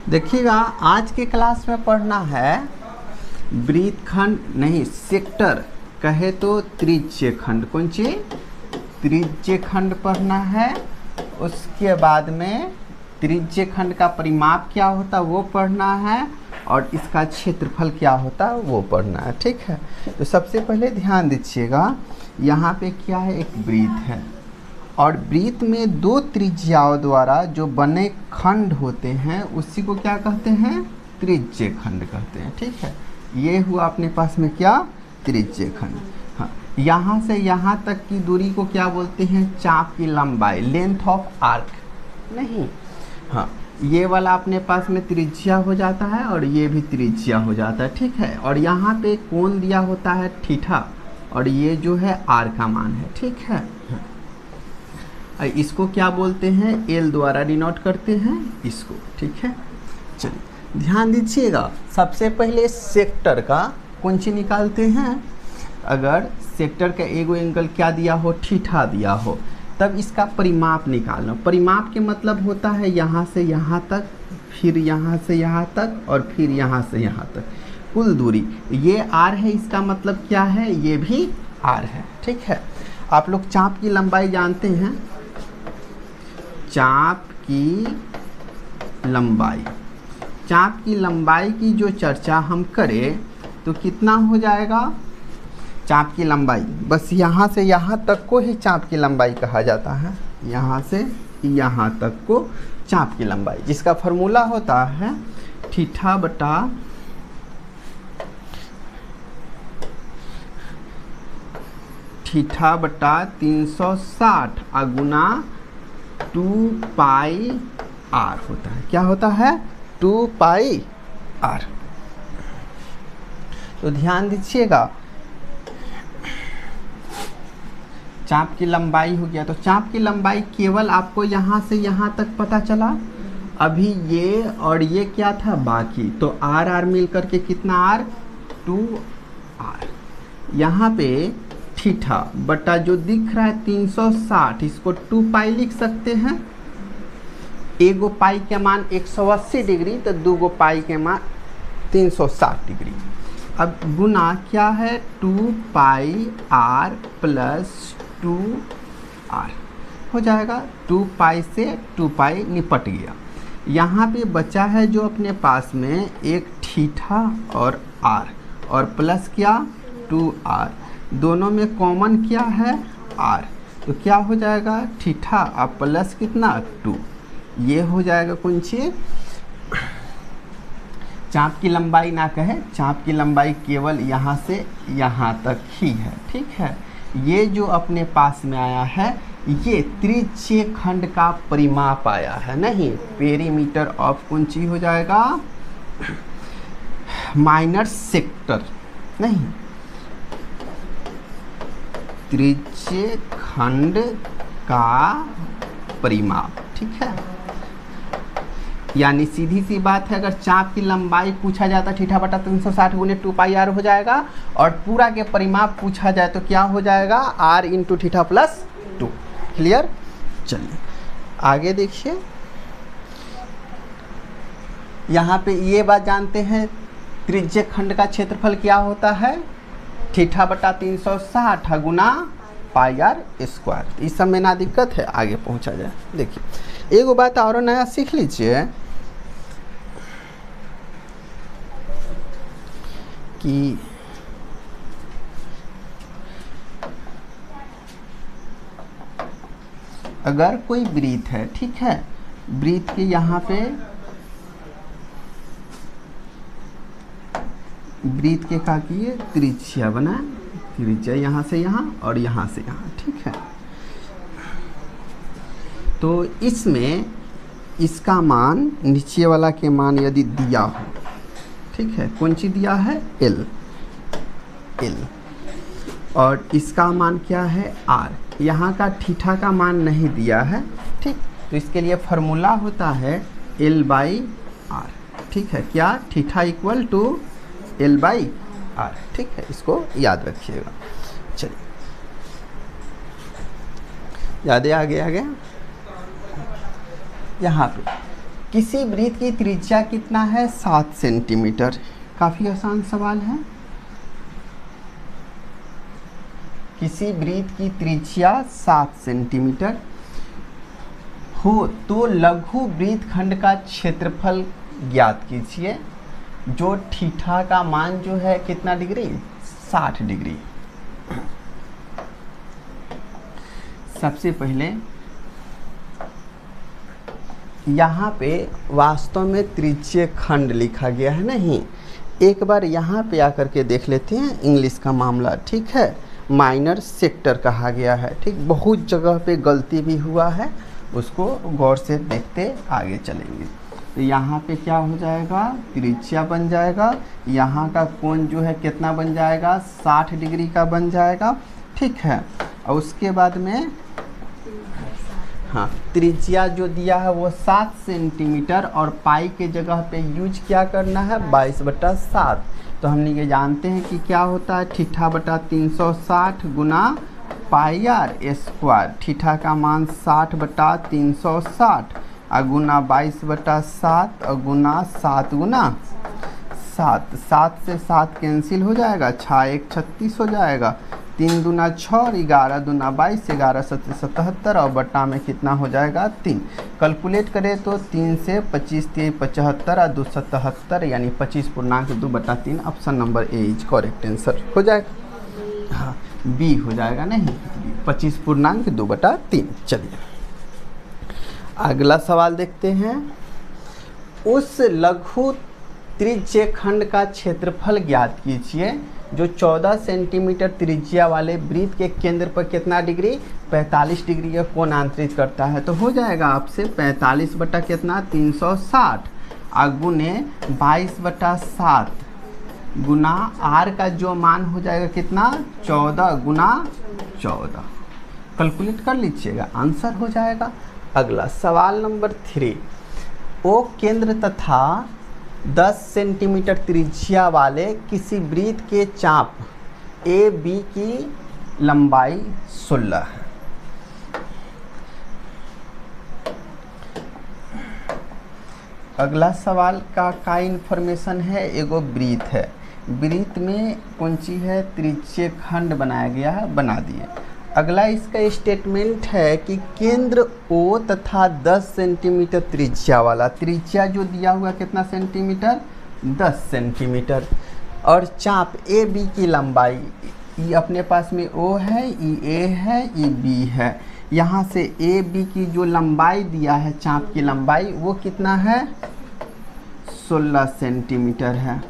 देखिएगा, आज के क्लास में पढ़ना है वृत्तखंड नहीं सेक्टर कहे तो त्रिज्य खंड। कौन चीज? त्रिज्य खंड पढ़ना है। उसके बाद में त्रिज्य खंड का परिमाप क्या होता है वो पढ़ना है और इसका क्षेत्रफल क्या होता है वो पढ़ना है। ठीक है, तो सबसे पहले ध्यान दीजिएगा, यहाँ पे क्या है, एक वृत्त है और वृत्त में दो त्रिज्याओं द्वारा जो बने खंड होते हैं उसी को क्या कहते हैं? त्रिज्य खंड कहते हैं। ठीक है, ये हुआ अपने पास में क्या? त्रिज्य खंड। हाँ, यहाँ से यहाँ तक की दूरी को क्या बोलते हैं? चाप की लंबाई, लेंथ ऑफ आर्क। नहीं, हाँ, ये वाला अपने पास में त्रिज्या हो जाता है और ये भी त्रिज्या हो जाता है। ठीक है, और यहाँ पे कोण दिया होता है थीटा और ये जो है आर का मान है। ठीक है, इसको क्या बोलते हैं? एल द्वारा डिनोट करते हैं इसको। ठीक है, चलिए ध्यान दीजिएगा, सबसे पहले सेक्टर का कुंची निकालते हैं। अगर सेक्टर का एगो एंगल क्या दिया हो? थीटा दिया हो, तब इसका परिमाप निकालना। परिमाप के मतलब होता है यहाँ से यहाँ तक, फिर यहाँ से यहाँ तक और फिर यहाँ से यहाँ तक, कुल दूरी। ये आर है, इसका मतलब क्या है? ये भी आर है। ठीक है, आप लोग चाप की लंबाई जानते हैं। चाप की लंबाई, चाप की लंबाई की जो चर्चा हम करें तो कितना हो जाएगा? चाप की लंबाई बस यहाँ से यहाँ तक को ही चाप की लंबाई कहा जाता है। यहाँ से यहाँ तक को चाप की लंबाई, जिसका फॉर्मूला होता है थीटा बटा 360 गुना 2 पाई आर होता है। क्या होता है? 2 पाई आर। तो ध्यान दीजिएगा, चाप की लंबाई हो गया। तो चाप की लंबाई केवल आपको यहाँ से यहाँ तक पता चला। अभी ये और ये क्या था? बाकी। तो आर आर मिल करके कितना आर? 2 आर। यहाँ पे थीटा बटा जो दिख रहा है 360, इसको 2 पाई लिख सकते हैं। एगो पाई के मान 180 डिग्री तो दूगो पाई के मान 360 डिग्री। अब गुना क्या है? 2 पाई आर प्लस 2 आर हो जाएगा। 2 पाई से 2 पाई निपट गया। यहाँ पे बचा है जो अपने पास में एक थीटा और आर और प्लस क्या? 2 आर। दोनों में कॉमन क्या है? आर। तो क्या हो जाएगा? थीटा और प्लस कितना? 2। ये हो जाएगा कौन सी? चाप की लंबाई ना कहे, चाप की लंबाई केवल यहाँ से यहाँ तक ही है। ठीक है, ये जो अपने पास में आया है ये त्रिज्य खंड का परिमाप आया है। नहीं, पेरीमीटर ऑफ कौन सी हो जाएगा? Minor sector. नहीं, त्रिज्य खंड का परिमाप। ठीक है, यानी सीधी सी बात है, अगर चाप की लंबाई पूछा जाता थीटा बटा 360 गुने 2 पाई आर हो जाएगा और पूरा के परिमाप पूछा जाए तो क्या हो जाएगा? R into theta plus 2। Clear? चलिए आगे देखिए, यहाँ पे ये बात जानते हैं त्रिज्य खंड का क्षेत्रफल क्या होता है? थीटा बटा 360 गुना पाई आर स्क्वायर। इस सब में ना दिक्कत है, आगे पहुँचा जाए। देखिए एगो बात और नया सीख लीजिए कि अगर कोई वृत्त है, ठीक है, वृत्त के यहाँ पे वृत्त के का किए त्रिज्या बना, त्रिज्या यहाँ से यहाँ और यहाँ से यहाँ। ठीक है, तो इसमें इसका मान नीचे वाला के मान यदि दिया हो, ठीक है, कौन सी दिया है? एल। और इसका मान क्या है? आर। यहाँ का थीटा का मान नहीं दिया है। ठीक, तो इसके लिए फॉर्मूला होता है एल बाई आर। ठीक है, क्या? Theta equal to L by R. ठीक है, इसको याद रखिएगा। चलिए याद है? आगे यहाँ पे किसी वृत्त की त्रिज्या कितना है 7 सेंटीमीटर। काफ़ी आसान सवाल है। किसी वृत्त की त्रिज्या 7 सेंटीमीटर हो तो लघु वृत्तखंड का क्षेत्रफल ज्ञात कीजिए, जो थीटा का मान जो है कितना डिग्री 60 डिग्री। सबसे पहले यहाँ पे वास्तव में त्रिज्य खंड लिखा गया है नहीं, एक बार यहाँ पे आकर के देख लेते हैं इंग्लिश का मामला, ठीक है। माइनर सेक्टर कहा गया है, ठीक। बहुत जगह पे गलती भी हुआ है, उसको गौर से देखते आगे चलेंगे। तो यहाँ पे क्या हो जाएगा, त्रिज्या बन जाएगा, यहाँ का कोण जो है कितना बन जाएगा 60 डिग्री का बन जाएगा, ठीक है। और उसके बाद में हाँ, त्रिज्या जो दिया है वो 7 सेंटीमीटर और पाई के जगह पे यूज क्या करना है 22/7। तो हम ये जानते हैं कि क्या होता है थीटा बटा 360 गुना पाई आर स्क्वायर। थीटा का मान 60/360 और गुना 22/7 और गुना 7 गुना 7। 7 से 7 कैंसिल हो जाएगा, 6 1 36 हो जाएगा, 3 दूना 6 और 11 दूना 22, 11 7 77 और बटा में कितना हो जाएगा 3। कैलकुलेट करें तो 3 से 25 3 75 और 2 77 यानी 25.2/3। Option number A is correct answer हो जाएगा। हाँ, बी हो जाएगा नहीं, 25.2/3। चलिए अगला सवाल देखते हैं। उस लघु त्रिज्य खंड का क्षेत्रफल ज्ञात कीजिए, जो 14 सेंटीमीटर त्रिज्या वाले वृत्त के केंद्र पर कितना डिग्री 45 डिग्री का कोण आंतरित करता है। तो हो जाएगा आपसे 45 बटा कितना 360 गुने 22/7 गुना आर का जो मान हो जाएगा कितना 14 गुना 14। कैलकुलेट कर लीजिएगा, आंसर हो जाएगा। अगला सवाल नंबर 3। ओ केंद्र तथा 10 सेंटीमीटर त्रिज्या वाले किसी वृत्त के चाप ए बी की लंबाई 16 है। अगला सवाल का इन्फॉर्मेशन है, एगो वृत्त है, वृत्त में कौन सी है त्रिज्य खंड बनाया गया है, बना दिए। अगला इसका स्टेटमेंट है कि केंद्र ओ तथा 10 सेंटीमीटर त्रिज्या वाला, त्रिज्या जो दिया हुआ कितना सेंटीमीटर 10 सेंटीमीटर, और चाप ए बी की लंबाई, ये अपने पास में ओ है, ई ए है, ई बी है। यहाँ से ए बी की जो लंबाई दिया है चाप की लंबाई वो कितना है 16 सेंटीमीटर है,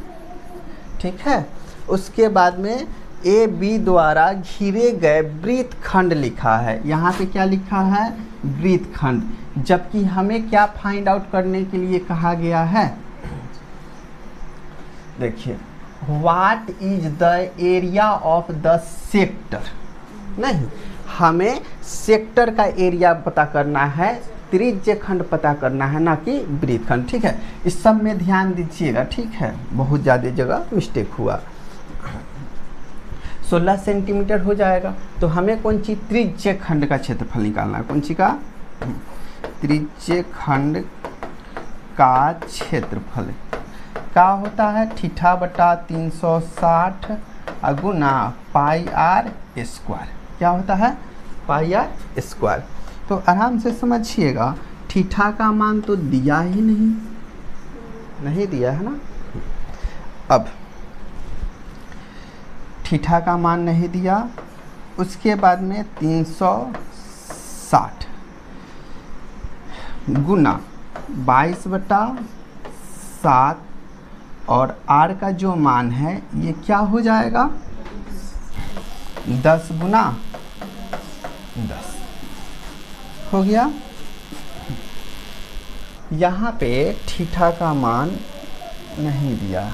ठीक है। उसके बाद में ए बी द्वारा घिरे गए वृत्तखंड लिखा है, यहाँ पे क्या लिखा है वृत्तखंड, जबकि हमें क्या फाइंड आउट करने के लिए कहा गया है, देखिए what is the area of the sector, नहीं हमें सेक्टर का एरिया पता करना है, त्रिज्य खंड पता करना है, ना कि वृत्तखंड, ठीक है। इस सब में ध्यान दीजिएगा, ठीक है, बहुत ज़्यादा जगह मिस्टेक हुआ। 16 सेंटीमीटर हो जाएगा, तो हमें कौन सी त्रिज्य खंड का क्षेत्रफल निकालना है, कौन सी का त्रिज्य खंड का क्षेत्रफल क्या होता है थीटा बटा 360 गुना पाई आर स्क्वायर, क्या होता है पाई आर स्क्वायर। तो आराम से समझिएगा, थीटा का मान तो दिया ही नहीं दिया है ना। अब थीटा का मान नहीं दिया, उसके बाद में 360 गुना 22/7 और आर का जो मान है ये क्या हो जाएगा 10 गुना 10 हो गया। यहाँ पे थीटा का मान नहीं दिया,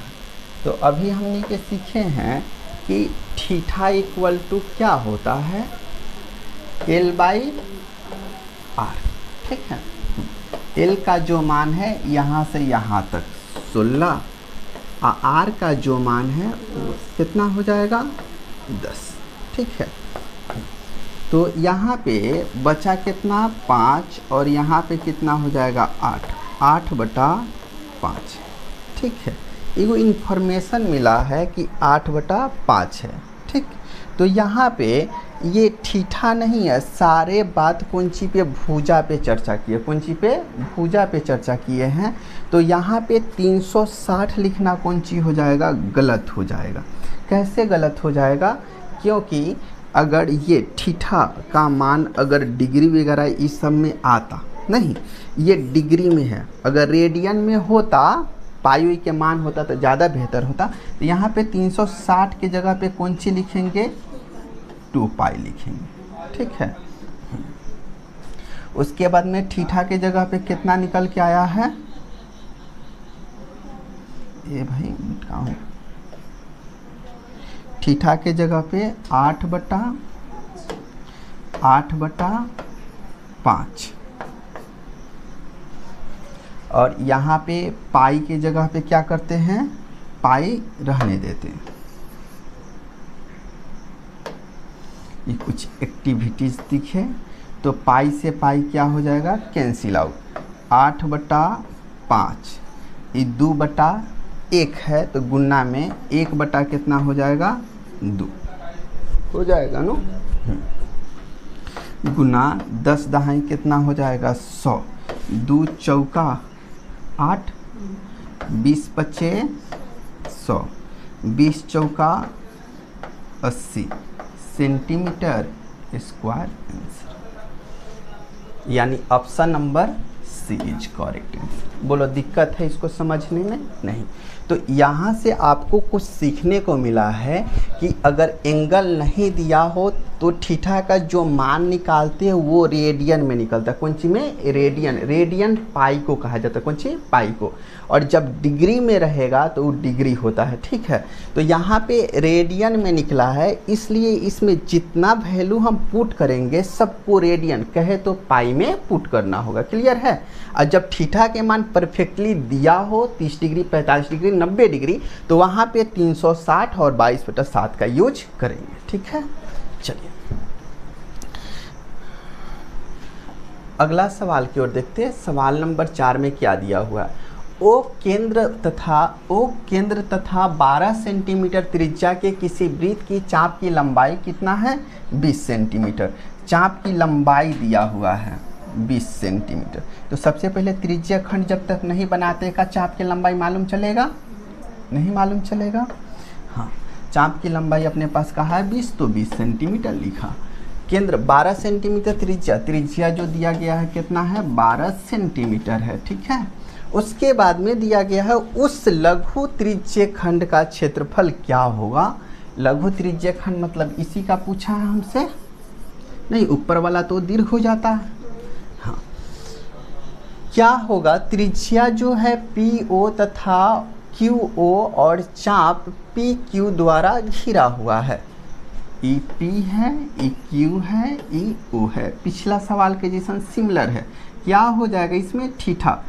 तो अभी हमने के सीखे हैं कि थीटा इक्वल टू क्या होता है L/R, ठीक है। L का जो मान है यहाँ से यहाँ तक 16 और R का जो मान है वो कितना हो जाएगा 10, ठीक है। तो यहाँ पे बचा कितना 5 और यहाँ पे कितना हो जाएगा 8। 8/5। ठीक है, एगो इन्फॉर्मेशन मिला है कि 8/5 है। ठीक, तो यहाँ पे ये थीटा नहीं है, सारे बात कौन सी पे, भुजा पे चर्चा किए, कौन सी पे, भुजा पे चर्चा किए हैं। तो यहाँ पे 360 लिखना कौन सी हो जाएगा, गलत हो जाएगा। कैसे गलत हो जाएगा, क्योंकि अगर ये थीटा का मान अगर डिग्री वगैरह इस सब में आता नहीं, ये डिग्री में है, अगर रेडियन में होता, पाई के मान होता तो ज़्यादा बेहतर होता। तो यहाँ पे 360 की जगह पे कौन सी लिखेंगे, 2π लिखेंगे। ठीक है, उसके बाद में थीटा के जगह पे कितना निकल के आया है, ये भाई मिटाऊं, थीटा के जगह पे 8/5 और यहाँ पे पाई के जगह पे क्या करते हैं, पाई रहने देते हैं। ये कुछ एक्टिविटीज़ दिखे तो पाई से पाई क्या हो जाएगा, कैंसिल आउट। 8/5 ये 2/1 है, तो गुना में 1/ कितना हो जाएगा, 2 हो जाएगा नो, गुना 10 दहाई कितना हो जाएगा, 100। 2 चौका 8, 20 पचे 100, 20 चौका 80 सेंटीमीटर स्क्वायर आंसर, यानी option number C is correct. बोलो दिक्कत है इसको समझने में, नहीं। तो यहाँ से आपको कुछ सीखने को मिला है कि अगर एंगल नहीं दिया हो तो थीटा का जो मान निकालते हैं वो रेडियन में निकलता है। कौन सी में, रेडियन, रेडियन पाई को कहा जाता है, कौन सी, पाई को। और जब डिग्री में रहेगा तो वो डिग्री होता है। ठीक है, तो यहाँ पे रेडियन में निकला है, इसलिए इसमें जितना वैल्यू हम पुट करेंगे सबको रेडियन कहे तो पाई में पुट करना होगा। क्लियर है। और जब थीटा के मान परफेक्टली दिया हो 30 डिग्री, 45 डिग्री, 90 डिग्री, तो वहाँ पे 360 और 22/7 का यूज करेंगे। ठीक है, चलिए अगला सवाल की ओर देखते हैं। सवाल नंबर 4 में क्या दिया हुआ है, ओ केंद्र तथा 12 सेंटीमीटर त्रिज्या के किसी वृत्त की चाप की लंबाई कितना है, 20 सेंटीमीटर। चाप की लंबाई दिया हुआ है 20 सेंटीमीटर। तो सबसे पहले त्रिज्या खंड जब तक नहीं बनाते का चाप की लंबाई मालूम चलेगा, नहीं मालूम चलेगा। हाँ, चाप की लंबाई अपने पास कहा है 20, तो 20 सेंटीमीटर लिखा। केंद्र 12 सेंटीमीटर त्रिज्या जो दिया गया है कितना है, 12 सेंटीमीटर है। ठीक है, उसके बाद में दिया गया है उस लघु त्रिज्य खंड का क्षेत्रफल क्या होगा। लघु त्रिज्य खंड मतलब इसी का पूछा है हमसे, नहीं ऊपर वाला तो दीर्घ हो जाता है। हाँ, क्या होगा, त्रिज्या जो है PO तथा QO और चाप PQ द्वारा घिरा हुआ है। EP है, EQ है, EO है। पिछला सवाल के जैसा सिमिलर है। क्या हो जाएगा इसमें, थीटा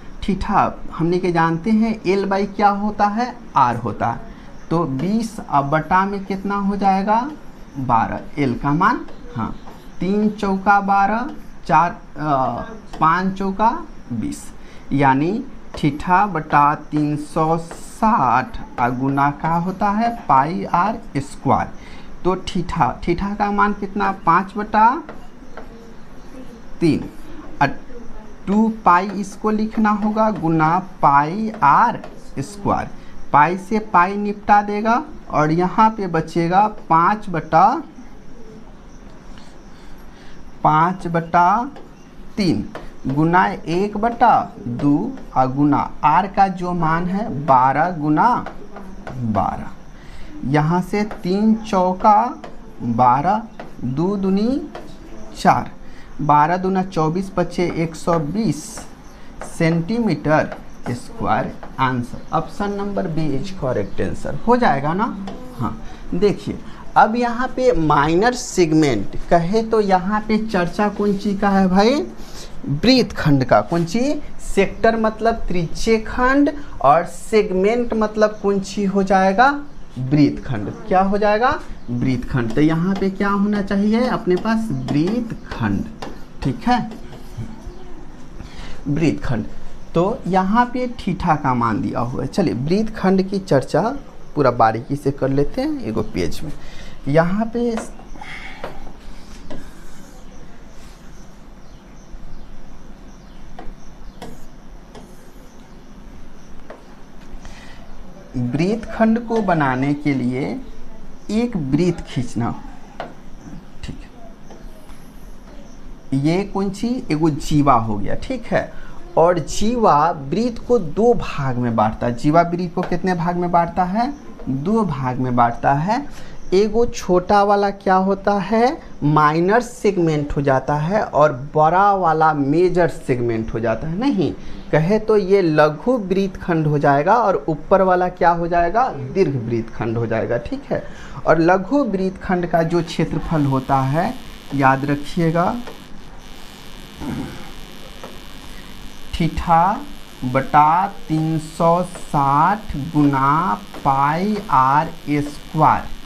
हमने के जानते हैं L/, क्या होता है, R होता है। तो 20 बटा में कितना हो जाएगा, 12, L का मान। हाँ, 3 चौका 12, 5 चौका 20, यानी थीटा बटा 360 गुना का होता है πr²। तो थीटा का मान कितना, 5/3। 2π इसको लिखना होगा गुना πr²। पाई से पाई निपटा देगा और यहाँ पे बचेगा 5/3 गुना 1/2 और गुना r का जो मान है 12 गुना 12। यहाँ से 3 चौका 12, 2 दूनी 4, 12 दूना 24, पचे 120 centimetre square answer. Option number B is correct answer हो जाएगा ना। हाँ, देखिए अब यहाँ पे माइनर सेगमेंट कहे तो यहाँ पे चर्चा कौन सी का है भाई, वृत्तखंड का। कौन सी, सेक्टर मतलब त्रिज्य खंड और सेगमेंट मतलब कौन सी हो जाएगा, वृत्तखंड। क्या हो जाएगा, वृत्तखंड। तो यहाँ पे क्या होना चाहिए अपने पास, वृत्तखंड। ठीक है, वृत्तखंड। तो यहाँ पे थीटा का मान दिया हुआ है। चलिए वृत्तखंड की चर्चा पूरा बारीकी से कर लेते हैं एगो पेज में। यहाँ पे वृत्तखंड को बनाने के लिए एक वृत्त खींचना, ठीक है। ये कौन सी एगो जीवा हो गया, ठीक है। और जीवा वृत्त को दो भाग में बांटता है। जीवा वृत्त को कितने भाग में बांटता है? दो भाग में बांटता है। एगो छोटा वाला क्या होता है? माइनर सेगमेंट हो जाता है और बड़ा वाला मेजर सेगमेंट हो जाता है। नहीं कहे तो ये लघु वृत्तखंड हो जाएगा और ऊपर वाला क्या हो जाएगा? दीर्घ वृत्तखंड हो जाएगा, ठीक है। और लघु वृत्तखंड का जो क्षेत्रफल होता है याद रखिएगा, थीटा बटा 360 गुना pi r square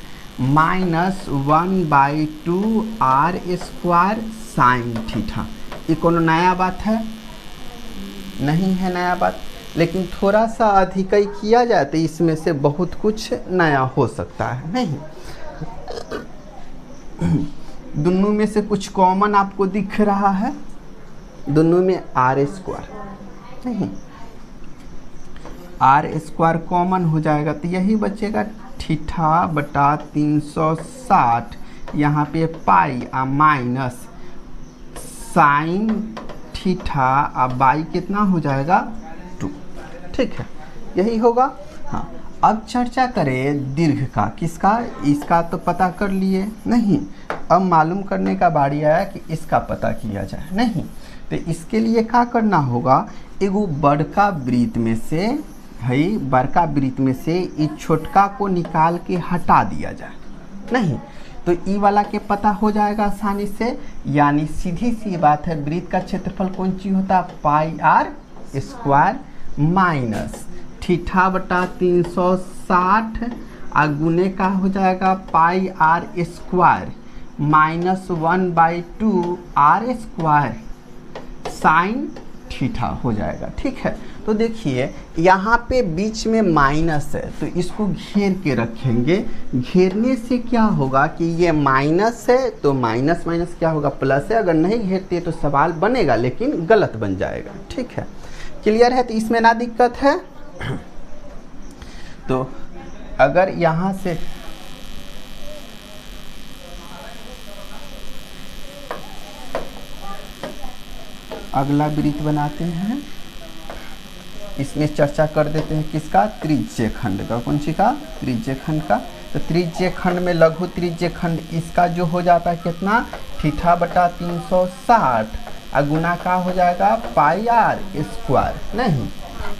minus 1/2 r square sine theta. ये कोनो नया बात है? नहीं है नया बात, लेकिन थोड़ा सा अधिक ही किया जाए तो इसमें से बहुत कुछ नया हो सकता है। नहीं दोनों में से कुछ कॉमन आपको दिख रहा है? दोनों में आर स्क्वायर नहीं, आर स्क्वायर कॉमन हो जाएगा तो यही बचेगा थीटा बटा 360, यहाँ पे पाई आ माइनस साइन थीटा आ बाई कितना हो जाएगा? 2, ठीक है यही होगा। हाँ अब चर्चा करें दीर्घ का। किसका? इसका तो पता कर लिए, नहीं अब मालूम करने का बारी आया कि इसका पता किया जाए। नहीं तो इसके लिए क्या करना होगा? एगो बड़का वृत्त में से है, बड़का वृत्त में से इस छोटका को निकाल के हटा दिया जाए। नहीं तो ई वाला के पता हो जाएगा आसानी से। यानी सीधी सी बात है, वृत्त का क्षेत्रफल कौन चीज होता है? Pi r square minus theta बटा 360 आ गुने का हो जाएगा pi r square minus 1/2 r square sine theta हो जाएगा, ठीक है। तो देखिए यहाँ पे बीच में माइनस है तो इसको घेर के रखेंगे। घेरने से क्या होगा कि ये माइनस है तो माइनस माइनस क्या होगा? प्लस है। अगर नहीं घेरते तो सवाल बनेगा लेकिन गलत बन जाएगा, ठीक है। क्लियर है? तो इसमें ना दिक्कत है। तो अगर यहाँ से अगला वृत्त बनाते हैं, इसमें चर्चा कर देते हैं किसका? त्रिज्य खंड का। कौन सी का? त्रिज्य खंड का। तो त्रिज्य खंड में लघु त्रिज्य खंड इसका जो हो जाता है कितना? थीटा बटा 360 गुना का हो जाएगा पाई आर स्क्वायर। नहीं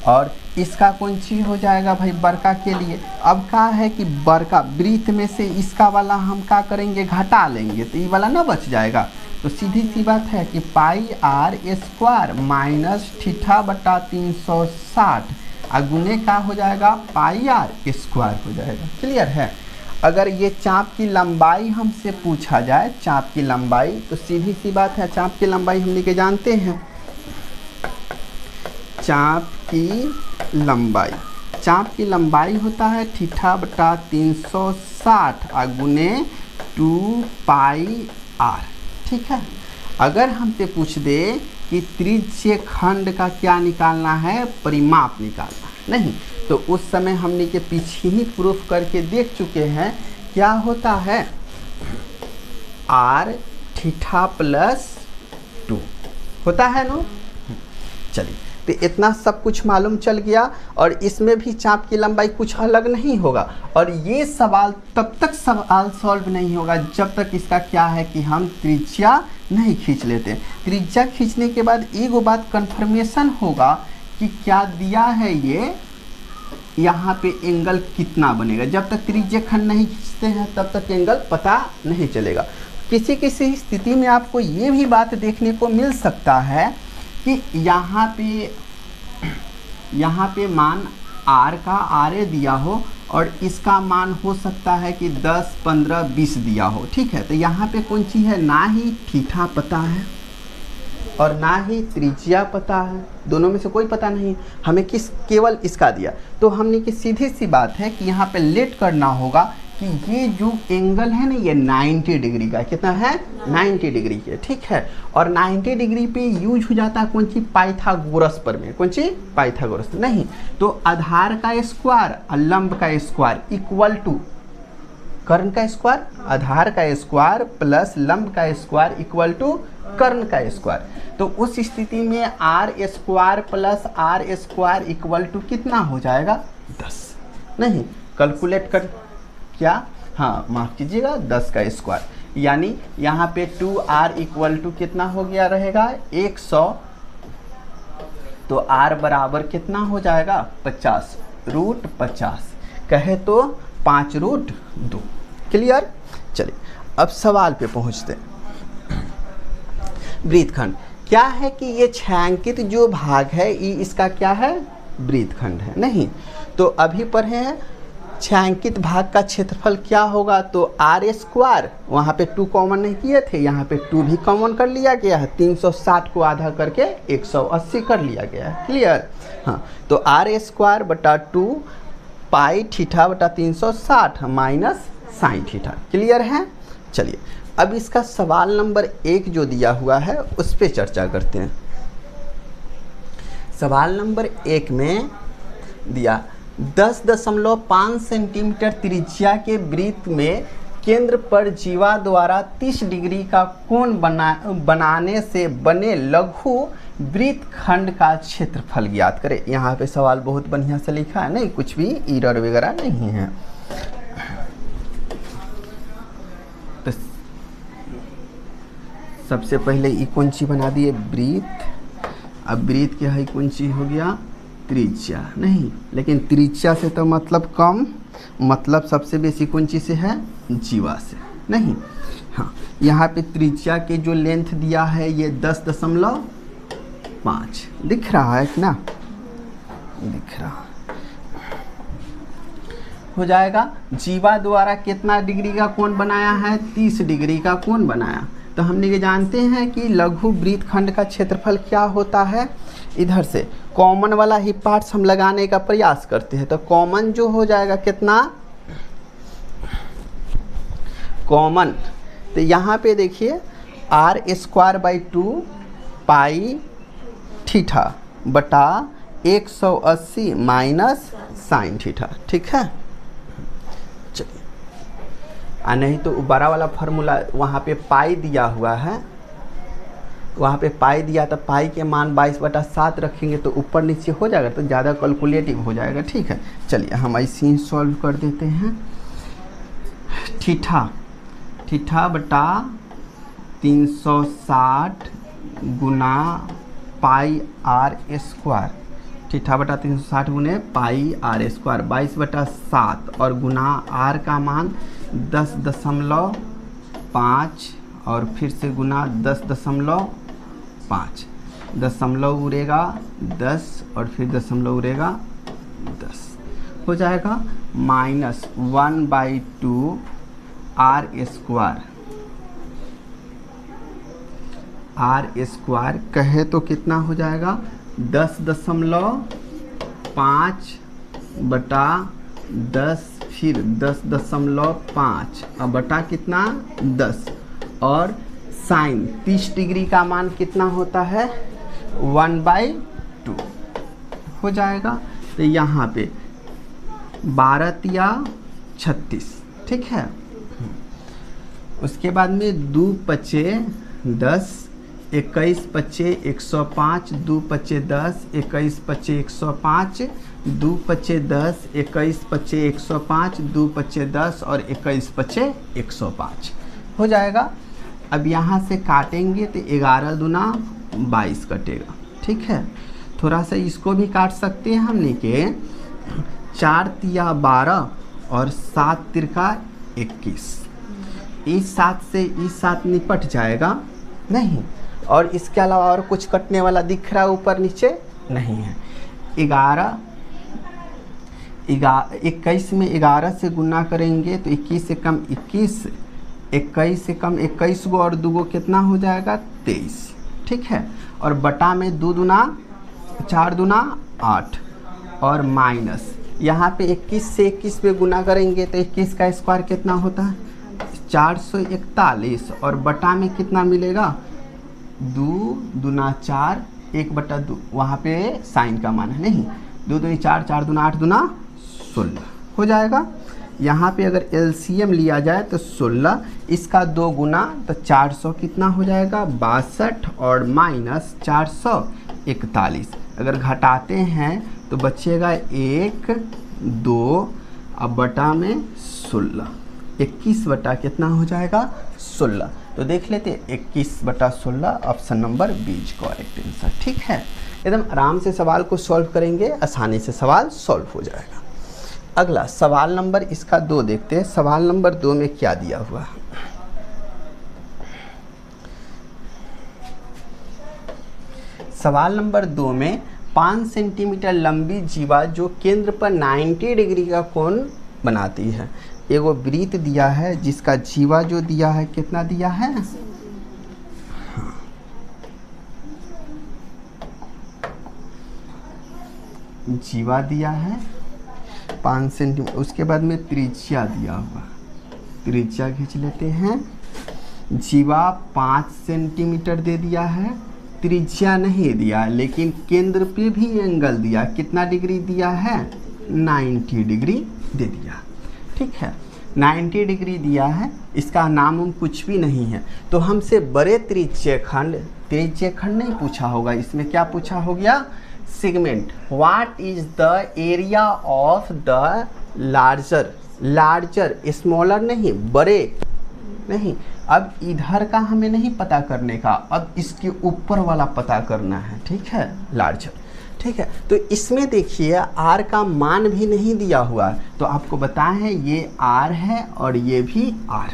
और इसका कौन सी हो जाएगा भाई? बड़का के लिए अब क्या है कि बड़का वृत्त में से इसका वाला हम क्या करेंगे? घटा लेंगे तो ये वाला ना बच जाएगा। तो सीधी सी बात है कि पाई आर स्क्वायर माइनस थीटा बटा 360 गुने का हो जाएगा पाई आर स्क्वायर हो जाएगा। क्लियर है? अगर ये चाप की लंबाई हमसे पूछा जाए, चाप की लंबाई, तो सीधी सी बात है चाप की लंबाई हम लेके जानते हैं। चाप की लंबाई होता है थीटा बटा 360 गुने 2 पाई आर, ठीक है। अगर हमसे पूछ दे कि त्रिज्य खंड का क्या निकालना है? परिमाप निकालना है। नहीं तो उस समय हमने के पीछे ही प्रूफ करके देख चुके हैं क्या होता है? आर थीटा प्लस 2 होता है ना। चलिए तो इतना सब कुछ मालूम चल गया और इसमें भी चाप की लंबाई कुछ अलग नहीं होगा। और ये सवाल तब तक सवाल सॉल्व नहीं होगा जब तक इसका क्या है कि हम त्रिज्या नहीं खींच लेते। त्रिज्या खींचने के बाद एगो बात कन्फर्मेशन होगा कि क्या दिया है ये, यहाँ पे एंगल कितना बनेगा। जब तक त्रिज्य खंड नहीं खींचते हैं तब तक एंगल पता नहीं चलेगा। किसी किसी स्थिति में आपको ये भी बात देखने को मिल सकता है कि यहाँ पे मान r का RA दिया हो और इसका मान हो सकता है कि 10, 15, 20 दिया हो, ठीक है। तो यहाँ पे कौन सी है? ना ही थीटा पता है, और ना ही त्रिज्या पता है, दोनों में से कोई पता नहीं, हमें केवल इसका दिया। तो हमने की सीधी सी बात है कि यहाँ पे लेट करना होगा कि ये जो एंगल है ना ये 90 डिग्री का, कितना है 90 डिग्री के, ठीक है। और 90 डिग्री पे यूज हो जाता है कौन सी, पाइथागोरस पर में, कौन सी, पाइथागोरस नहीं। तो आधार का स्क्वायर और लंब का स्क्वायर इक्वल टू कर्ण का स्क्वायर, आधार का स्क्वायर प्लस लंब का स्क्वायर इक्वल टू कर्ण का स्क्वायर। तो उस स्थिति में R square plus R square equal to कितना हो जाएगा 10, नहीं कैलकुलेट कर, क्या, हाँ माफ कीजिएगा 10 का स्क्वायर, यानी यहाँ पे 2r इक्वल टू कितना हो गया रहेगा 100। तो r बराबर कितना हो जाएगा 50, रूट 50 कहे तो 5√2। क्लियर। चलिए अब सवाल पे पहुँचते हैं। वृत्तखंड क्या है कि ये छायांकित जो भाग है ये इसका क्या है, वृत्तखंड है, नहीं। तो अभी पढ़े हैं छायांकित भाग का क्षेत्रफल क्या होगा, तो आर स्क्वायर, वहाँ पे 2 कॉमन नहीं किए थे, यहाँ पे 2 भी कॉमन कर लिया गया है, 360 को आधा करके 180 कर लिया गया है। क्लियर। हाँ, तो आर स्क्वायर बटा 2 पाई थीटा बटा 360 माइनस साइन थीटा। क्लियर है। चलिए अब इसका सवाल नंबर 1 जो दिया हुआ है उस पर चर्चा करते हैं। सवाल नंबर 1 में दिया 10.5 सेंटीमीटर त्रिज्या के वृत्त में केंद्र पर जीवा द्वारा 30 डिग्री का कोण बनाने से बने लघु वृत्तखंड का क्षेत्रफल ज्ञात करें। यहाँ पे सवाल बहुत बढ़िया से लिखा है, नहीं कुछ भी एरर वगैरह नहीं है। तो सबसे पहले ये कौन सी बना दिए, वृत्त। अब वृत्त क्या है, कौन सी हो गया, त्रिज्या, नहीं लेकिन त्रिज्या से तो मतलब कम, मतलब सबसे बेसी कौन चीज़ से है, जीवा से, नहीं। हाँ, यहाँ पे त्रिज्या के जो लेंथ दिया है ये 10.5 दिख रहा है ना, दिख रहा हो जाएगा। जीवा द्वारा कितना डिग्री का कोण बनाया है, 30 डिग्री का कोण बनाया। तो हमने ये जानते हैं कि लघु वृत्तखंड का क्षेत्रफल क्या होता है, इधर से कॉमन वाला ही पार्ट्स हम लगाने का प्रयास करते हैं। तो कॉमन जो हो जाएगा कितना, कॉमन, तो यहाँ पे देखिए R square by 2 pi theta बटा 180 माइनस साइन थीटा, ठीक है। चलिए, नहीं तो बड़ा वाला फार्मूला वहाँ पे पाई दिया हुआ है, वहाँ पे पाई दिया तो पाई के मान 22/7 रखेंगे तो ऊपर नीचे हो जाएगा, तो ज़्यादा कैलकुलेटिव हो जाएगा, ठीक है। चलिए हम ऐसे ही सॉल्व कर देते हैं। थीटा बटा 360 गुना पाई आर स्क्वायर, थीटा बटा 360 गुने पाई आर स्क्वायर 22/7 और गुना आर का मान 10.5 और फिर से गुना 10.5, दशमलव उड़ेगा 10 और फिर दशमलव उड़ेगा 10 हो जाएगा, माइनस 1/2 आर स्क्वायर कहे तो कितना हो जाएगा 10.5 बटा 10 फिर 10.5 और बटा कितना 10 और साइन 30 डिग्री का मान कितना होता है 1/2 हो जाएगा। तो यहाँ पे 12 या 36, ठीक है। उसके बाद में 2 पचे 10, 21 पचे 105, 2 पचे 10, 21 पचे 105, 2 पचे 10, 21 पचे 105, 2 पचे 10 और 21 पचे 105 हो जाएगा। अब यहाँ से काटेंगे तो 11 दूना 22 कटेगा, ठीक है। थोड़ा सा इसको भी काट सकते हैं हमने के 4 तिया 12 और 7 तिरका 21, इस 7 से इस 7 निपट जाएगा, नहीं। और इसके अलावा और कुछ कटने वाला दिख रहा है ऊपर नीचे नहीं है। 21 में 11 से गुना करेंगे तो 21 से कम 21, 21 से कम 21 गो और 2 गो कितना हो जाएगा 23, ठीक है। और बटा में 2 दूना 4 दूना 8 और माइनस यहाँ पे 21 से 21 पे गुना करेंगे तो 21 का स्क्वायर कितना होता है 441 और बटा में कितना मिलेगा 2 दूना 4 1/2 वहाँ पे साइन का मान है नहीं 2 दूनी 4 4 दूना 8 दूना 16 हो जाएगा। यहाँ पे अगर एलसीएम लिया जाए तो 16 इसका 2 गुना तो 400 कितना हो जाएगा 62 और माइनस 441 अगर घटाते हैं तो बचेगा 1 2 अब बटा में 16 21 बटा कितना हो जाएगा 16। तो देख लेते हैं 21/16 option number B is correct answer. ठीक है, एकदम आराम से सवाल को सॉल्व करेंगे, आसानी से सवाल सॉल्व हो जाएगा। अगला सवाल नंबर इसका 2 देखते हैं। सवाल नंबर 2 में क्या दिया हुआ है। सवाल नंबर 2 में 5 सेंटीमीटर लंबी जीवा जो केंद्र पर 90 डिग्री का कोण बनाती है। एगो वृत्त दिया है जिसका जीवा जो दिया है कितना दिया है जीवा दिया है 5 सेंटीमीटर, उसके बाद में त्रिज्या दिया हुआ, त्रिज्या खींच लेते हैं। जीवा 5 सेंटीमीटर दे दिया है, त्रिज्या नहीं दिया लेकिन केंद्र पे भी एंगल दिया, कितना डिग्री दिया है 90 डिग्री दे दिया। ठीक है, 90 डिग्री दिया है, इसका नाम कुछ भी नहीं है। तो हमसे बड़े त्रिज्यखंड नहीं पूछा होगा, इसमें क्या पूछा हो गया segment. What is the area of the larger, larger smaller नहीं बड़े नहीं। अब इधर का हमें नहीं पता करने का, अब इसके ऊपर वाला पता करना है। ठीक है, लार्जर। ठीक है, तो इसमें देखिए आर का मान भी नहीं दिया हुआ है, तो आपको बताएं है ये आर है और ये भी आर।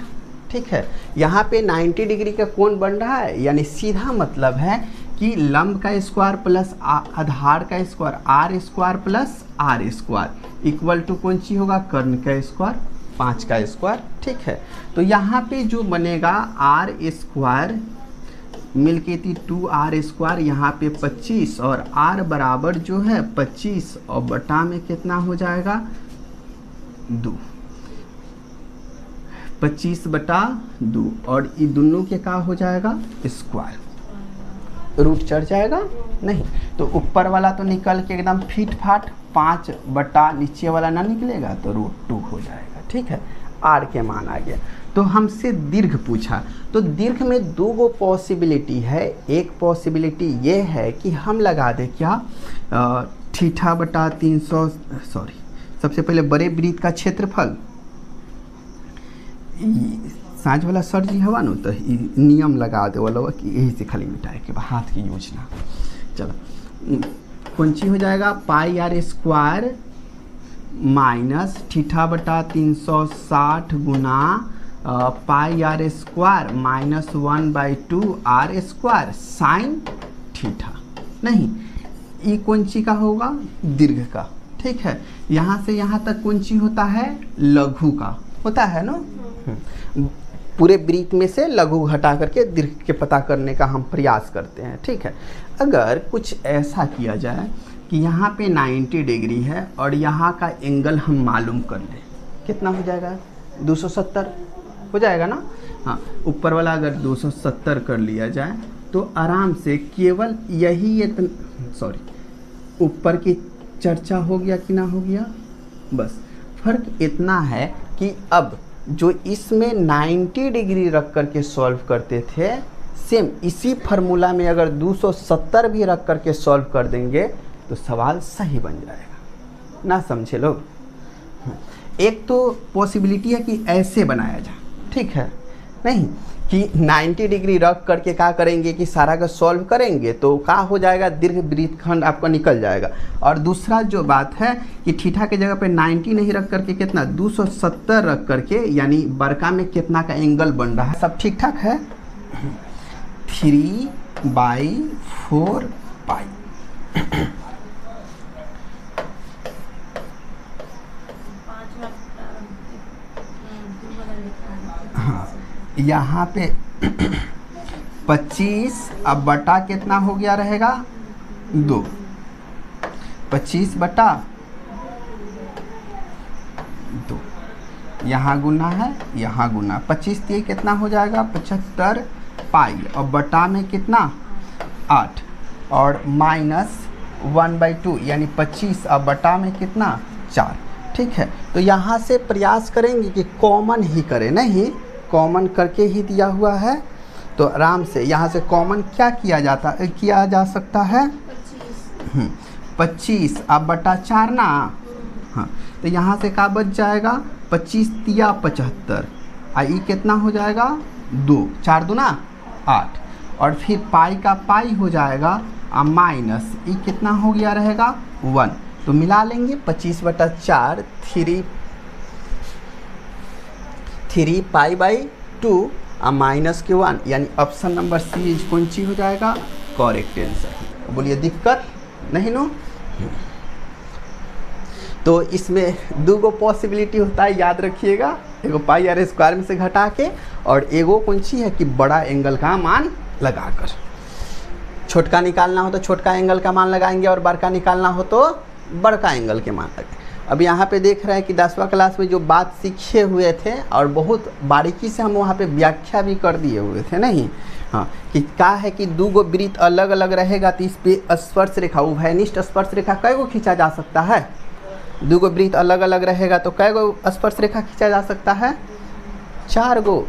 ठीक है, यहाँ पे 90 डिग्री का कोण बन रहा है, यानी सीधा मतलब है कि लंब का स्क्वायर प्लस आधार का square R square plus R square equal to कौन सी होगा कर्ण का स्क्वायर 5 का स्क्वायर। ठीक है, तो यहाँ पे जो बनेगा आर स्क्वायर मिलके थी 2r स्क्वायर, यहाँ पे 25 और r बराबर जो है 25 और बटा में कितना हो जाएगा 2, 25/2 और ये दोनों के का हो जाएगा स्क्वायर, रूट चढ़ जाएगा नहीं, तो ऊपर वाला तो निकल के एकदम फिट फाट 5 बटा नीचे वाला ना निकलेगा तो √2 हो जाएगा। ठीक है, आर के मान आ गया। तो हमसे दीर्घ पूछा, तो दीर्घ में 2 पॉसिबिलिटी है। एक पॉसिबिलिटी ये है कि हम लगा दें क्या θ/300 सबसे पहले बड़े वृत्त का क्षेत्रफल, साँझ वाला सर जी हवा न तो नियम लगा दे वाला कि यही से खाली मिटाए के हाथ की योजना। चलो कौन ची हो जाएगा πr² माइनस θ/360 गुना πr² minus 1/2r² sine theta. नहीं, ये कौन ची का होगा दीर्घ का। ठीक है, यहाँ से यहाँ तक कौन ची होता है लघु का होता है ना। पूरे वृत्त में से लघु घटा करके दीर्घ के पता करने का हम प्रयास करते हैं। ठीक है, अगर कुछ ऐसा किया जाए कि यहाँ पे 90 डिग्री है और यहाँ का एंगल हम मालूम कर लें, कितना हो जाएगा 270 हो जाएगा ना। हाँ, ऊपर वाला अगर 270 कर लिया जाए तो आराम से केवल यही ऊपर की चर्चा हो गया कि ना हो गया। बस फर्क इतना है कि अब जो इसमें 90 डिग्री रख करके सॉल्व करते थे, सेम इसी फार्मूला में अगर 270 भी रख करके सॉल्व कर देंगे तो सवाल सही बन जाएगा। ना समझे लोग। एक तो पॉसिबिलिटी है कि ऐसे बनाया जाए, ठीक है, नहीं कि 90 डिग्री रख करके क्या करेंगे कि सारा का सॉल्व करेंगे तो क्या हो जाएगा दीर्घ वृत्तखंड आपका निकल जाएगा। और दूसरा जो बात है कि थीटा के जगह पे 90 नहीं रख करके कितना 270 रख करके, यानी बड़का में कितना का एंगल बन रहा है, सब ठीक ठाक है 3/4 पाई। हाँ, यहाँ पे 25 अब बटा कितना हो गया रहेगा 2, 25 बटा 2, यहाँ गुना है यहाँ गुना, 25 दिए कितना हो जाएगा 75 पाई, और बटा में कितना 8 और माइनस 1/2 यानी 25 अब बटा में कितना 4। ठीक है, तो यहाँ से प्रयास करेंगे कि कॉमन ही करें, नहीं कॉमन करके ही दिया हुआ है तो आराम से यहाँ से कॉमन क्या किया जा सकता है 25 अब बटा 4 ना। हाँ, तो यहाँ से क्या बच जाएगा 25 दिया 75, आई कितना हो जाएगा 2, 4 दूना 8, और फिर पाई का पाई हो जाएगा माइनस ई कितना हो गया रहेगा 1, तो मिला लेंगे 25 बटा 4 3 पाई बाई 2 माइनस के 1, यानी ऑप्शन नंबर सी कौन सी हो जाएगा करेक्ट आंसर। बोलिए दिक्कत नहीं नो। तो इसमें 2 पॉसिबिलिटी होता है, याद रखिएगा, एगो पाई आर स्क्वायर में से घटा के, और एगो कौन सी है कि बड़ा एंगल का मान लगाकर। छोटका निकालना हो तो छोटका एंगल का मान लगाएंगे और बड़का निकालना हो तो बड़का एंगल के मान लगाएंगे। अब यहाँ पे देख रहे हैं कि 10वीं क्लास में जो बात सीखे हुए थे और बहुत बारीकी से हम वहाँ पे व्याख्या भी कर दिए हुए थे, नहीं हाँ, कि क्या है कि 2 वृत्त अलग अलग रहेगा तो इस पर स्पर्श रेखा उभयनिष्ठ स्पर्श रेखा कै गो खींचा जा सकता है। 2 वृत्त अलग अलग रहेगा तो कै गो स्पर्श रेखा खींचा जा सकता है 4 गो।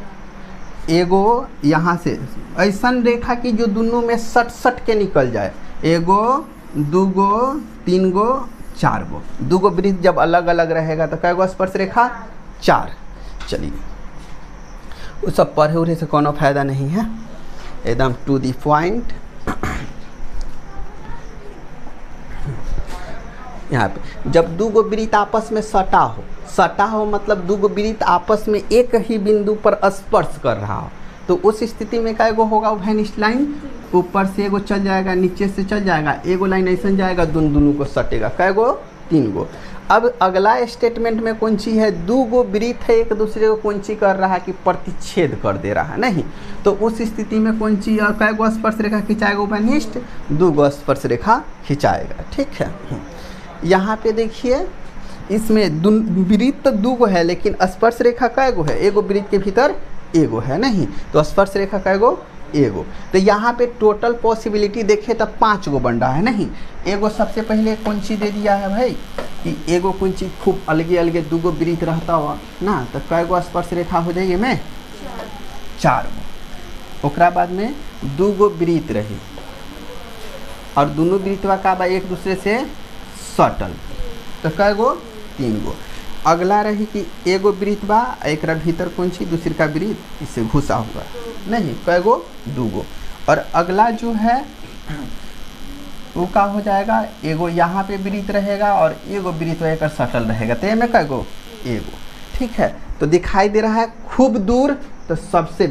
एगो यहाँ से ऐसा रेखा की जो दोनों में सट के निकल जाए, एगो 2 गो 3 गो 4 गो। 2 वृत्त जब अलग अलग रहेगा तो कै गो स्पर्श रेखा 4। चलिए वो सब पढ़े उढ़े से कोनो फायदा नहीं है, एकदम टू दी पॉइंट। यहाँ पे जब 2 वृत्त आपस में सटा हो मतलब 2 वृत्त आपस में एक ही बिंदु पर स्पर्श कर रहा हो, तो उस स्थिति में क्या होगा उभयनिष्ठ लाइन ऊपर से एगो चल जाएगा नीचे से चल जाएगा, एगो लाइन ऐसा जाएगा दोनों को सटेगा, कै गो 3 गो। अब अगला स्टेटमेंट में कौन सी है 2 वृत्त है एक दूसरे को कौन सी कर रहा है कि प्रतिच्छेद कर दे रहा है, नहीं तो उस स्थिति में कौन सी कै गो स्पर्श रेखा खिंचाएगा उभयनिष्ठ 2 गो स्पर्श रेखा खिंचाएगा। ठीक है, यहाँ पे देखिए इसमें वृत्त 2 गो है लेकिन स्पर्श रेखा कै गो है, एगो वृत्त के भीतर एगो है, नहीं तो स्पर्श रेखा कै गो एगो। तो यहाँ पे टोटल पॉसिबिलिटी देखे तो 5 गो बन रहा है, नहीं एगो सबसे पहले कौन सी दे दिया है भाई कि एगो कौन सी खूब अलगे अलगे 2 गो वृत्त रहता हुआ ना, तो कै गो स्पर्श रेखा हो जाइए में 4 गो। ओकरा बाद में 2 गो वृत्त रही और दोनों वृत्तवा का बा एक दूसरे से सटल, तो कै गो 3 गो। अगला रही कि एगो वृत्त बा एक भीतर कौन सी दूसरी का वृत्त इससे घुसा हुआ, नहीं कै गो 2 गो। और अगला जो है वो क्या हो जाएगा, एगो यहाँ पे वृत्त रहेगा और एगो वृत्त एक सटल रहेगा, तो में कै गो एगो। ठीक है, तो दिखाई दे रहा है खूब दूर तो सबसे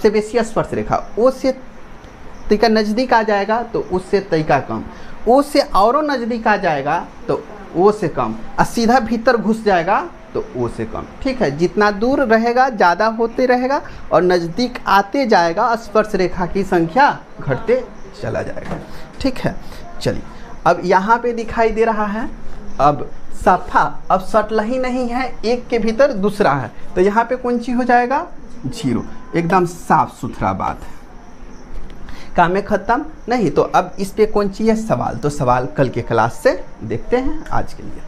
बेसी स्पर्श रेखा, उससे तरीका नज़दीक आ जाएगा तो उससे तरीका कम, उससे औरों नज़दीक आ जाएगा तो वो से कम, और सीधा भीतर घुस जाएगा तो वो से कम। ठीक है, जितना दूर रहेगा ज़्यादा होते रहेगा और नज़दीक आते जाएगा स्पर्श रेखा की संख्या घटते चला जाएगा। ठीक है, चलिए अब यहाँ पे दिखाई दे रहा है अब सफा, अब सटल ही नहीं है, एक के भीतर दूसरा है, तो यहाँ पे कौन सी हो जाएगा 0, एकदम साफ सुथरा बात है, काम में ख़त्म। नहीं तो अब इस पे कौन सी है सवाल, तो सवाल कल के क्लास से देखते हैं, आज के लिए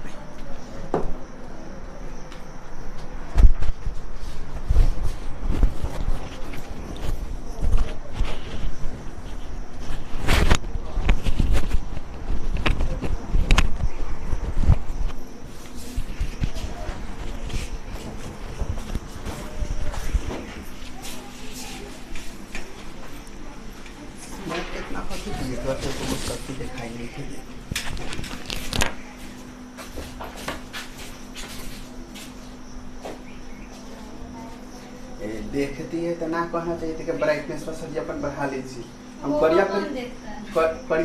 देखती है तो ना कहना चाहिए कि ब्राइटनेस पर सर अपन बढ़ा लीजिए। हम करिया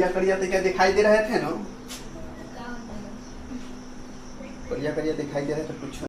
तो क्या दिखाई दे रहे थे ना, करिया दिखाई दे रहे थे कुछ